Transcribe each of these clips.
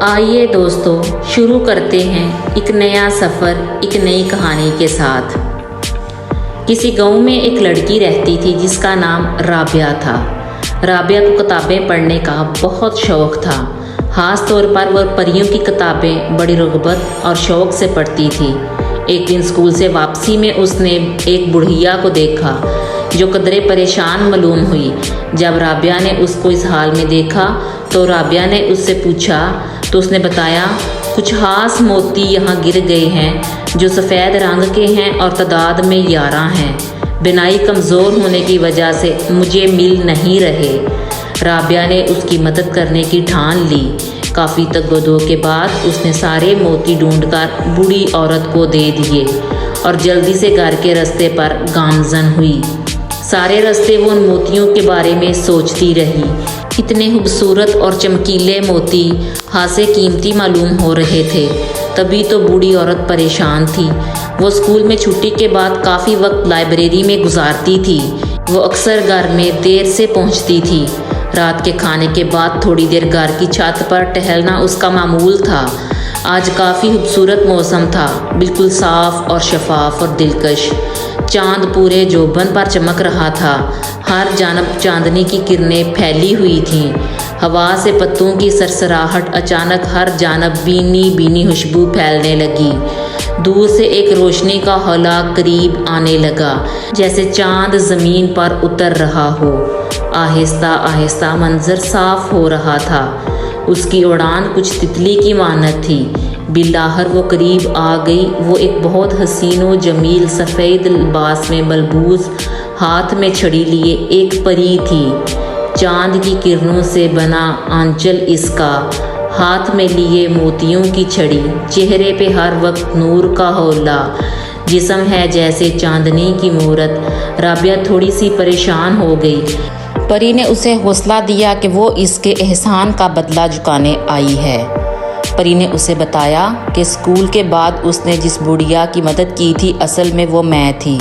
آئیے دوستو شروع کرتے ہیں ایک نیا سفر ایک نئی کہانی کے ساتھ۔ کسی گاؤں میں ایک لڑکی رہتی تھی جس کا نام رابعہ تھا۔ رابعہ کو کتابیں پڑھنے کا بہت شوق تھا، خاص طور پر وہ پریوں کی کتابیں بڑی رغبت اور شوق سے پڑھتی تھی۔ ایک دن اسکول سے واپسی میں اس نے ایک بڑھیا کو دیکھا جو قدرے پریشان معلوم ہوئی۔ جب رابعہ نے اس کو اس حال میں دیکھا تو رابعہ نے اس سے پوچھا تو اس نے بتایا، کچھ خاص موتی یہاں گر گئے ہیں جو سفید رنگ کے ہیں اور تعداد میں 11 ہیں۔ بینائی کمزور ہونے کی وجہ سے مجھے مل نہیں رہے۔ رابعہ نے اس کی مدد کرنے کی ٹھان لی۔ کافی تگ و دو کے بعد اس نے سارے موتی ڈھونڈ کر بوڑھی عورت کو دے دیے اور جلدی سے گھر کے رستے پر گامزن ہوئی۔ سارے راستے وہ ان موتیوں کے بارے میں سوچتی رہی۔ اتنے خوبصورت اور چمکیلے موتی خاصے قیمتی معلوم ہو رہے تھے۔ تبھی تو بوڑھی عورت پریشان تھی۔ وہ اسکول میں چھٹی کے بعد کافی وقت لائبریری میں گزارتی تھی۔ وہ اکثر گھر میں دیر سے پہنچتی تھی۔ رات کے کھانے کے بعد تھوڑی دیر گھر کی چھت پر ٹہلنا اس کا معمول تھا۔ آج کافی خوبصورت موسم تھا، بالکل صاف اور شفاف اور دلکش۔ چاند پورے جوبن پر چمک رہا تھا۔ ہر جانب چاندنی کی کرنیں پھیلی ہوئی تھیں۔ ہوا سے پتوں کی سرسراہٹ اچانک ہر جانب بینی بینی خوشبو پھیلنے لگی۔ دور سے ایک روشنی کا ہولہ قریب آنے لگا، جیسے چاند زمین پر اتر رہا ہو۔ آہستہ آہستہ منظر صاف ہو رہا تھا۔ اس کی اڑان کچھ تتلی کی مانند تھی۔ بالآخر وہ قریب آ گئی۔ وہ ایک بہت حسین و جمیل سفید لباس میں ملبوس، ہاتھ میں چھڑی لیے ایک پری تھی۔ چاند کی کرنوں سے بنا آنچل اس کا، ہاتھ میں لیے موتیوں کی چھڑی، چہرے پہ ہر وقت نور کا ہولہ، جسم ہے جیسے چاندنی کی مورت۔ رابعہ تھوڑی سی پریشان ہو گئی۔ پری نے اسے حوصلہ دیا کہ وہ اس کے احسان کا بدلہ چکانے آئی ہے۔ پری نے اسے بتایا کہ اسکول کے بعد اس نے جس بڑھیا کی مدد کی تھی اصل میں وہ میں تھی۔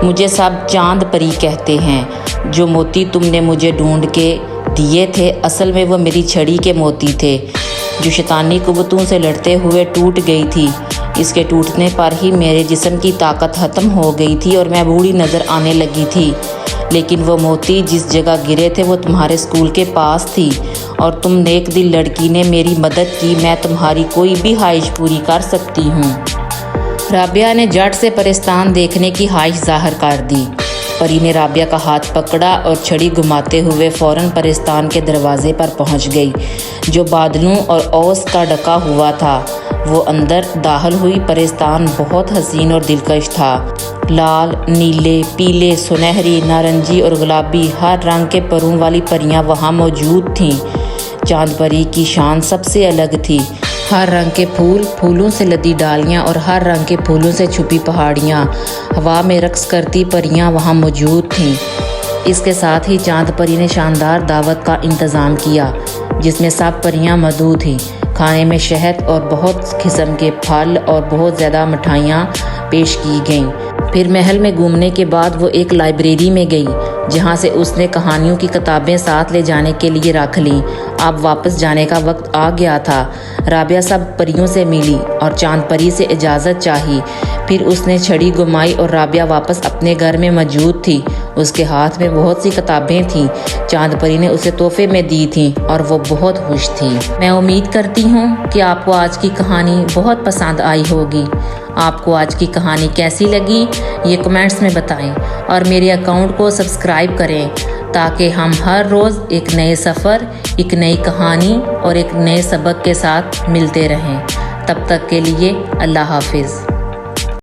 مجھے سب چاند پری کہتے ہیں۔ جو موتی تم نے مجھے ڈھونڈ کے دیے تھے اصل میں وہ میری چھڑی کے موتی تھے جو شیطانی قوتوں سے لڑتے ہوئے ٹوٹ گئی تھی۔ اس کے ٹوٹنے پر ہی میرے جسم کی طاقت ختم ہو گئی تھی اور میں بوڑھی نظر آنے لگی تھی۔ لیکن وہ موتی جس جگہ گرے تھے وہ تمہارے اسکول کے پاس تھی اور تم نیک دل لڑکی نے میری مدد کی۔ میں تمہاری کوئی بھی خواہش پوری کر سکتی ہوں۔ رابعہ نے جھٹ سے پرستان دیکھنے کی خواہش ظاہر کر دی۔ پری نے رابعہ کا ہاتھ پکڑا اور چھڑی گھماتے ہوئے فوراً پرستان کے دروازے پر پہنچ گئی، جو بادلوں اور اوس کا ڈھکا ہوا تھا۔ وہ اندر داخل ہوئی۔ پرستان بہت حسین اور دلکش تھا۔ لال، نیلے، پیلے، سنہری، نارنجی اور گلابی ہر رنگ کے پروں والی پریاں وہاں موجود تھیں۔ چاند پری کی شان سب سے الگ تھی۔ ہر رنگ کے پھول، پھولوں سے لدی ڈالیاں اور ہر رنگ کے پھولوں سے چھپی پہاڑیاں، ہوا میں رقص کرتی پریاں وہاں موجود تھیں۔ اس کے ساتھ ہی چاند پری نے شاندار دعوت کا انتظام کیا جس میں سب پریاں مدعو تھیں۔ کھانے میں شہد اور بہت قسم کے پھل اور بہت زیادہ مٹھائیاں پیش کی گئیں۔ پھر محل میں گھومنے کے بعد وہ ایک لائبریری میں گئی جہاں سے اس نے کہانیوں کی کتابیں ساتھ لے جانے کے لیے رکھ لیں۔ اب واپس جانے کا وقت آ گیا تھا۔ رابعہ سب پریوں سے ملی اور چاند پری سے اجازت چاہی۔ پھر اس نے چھڑی گھمائی اور رابعہ واپس اپنے گھر میں موجود تھی۔ اس کے ہاتھ میں بہت سی کتابیں تھیں۔ چاند پری نے اسے تحفے میں دی تھیں اور وہ بہت خوش تھی۔ میں امید کرتی ہوں کہ آپ کو آج کی کہانی بہت پسند آئی ہوگی۔ آپ کو آج کی کہانی کیسی لگی یہ کمنٹس میں بتائیں اور میرے اکاؤنٹ کو سبسکرائب کریں تاکہ ہم ہر روز ایک نئے سفر، ایک نئی کہانی اور ایک نئے سبق کے ساتھ ملتے رہیں۔ تب تک کے لیے اللہ حافظ۔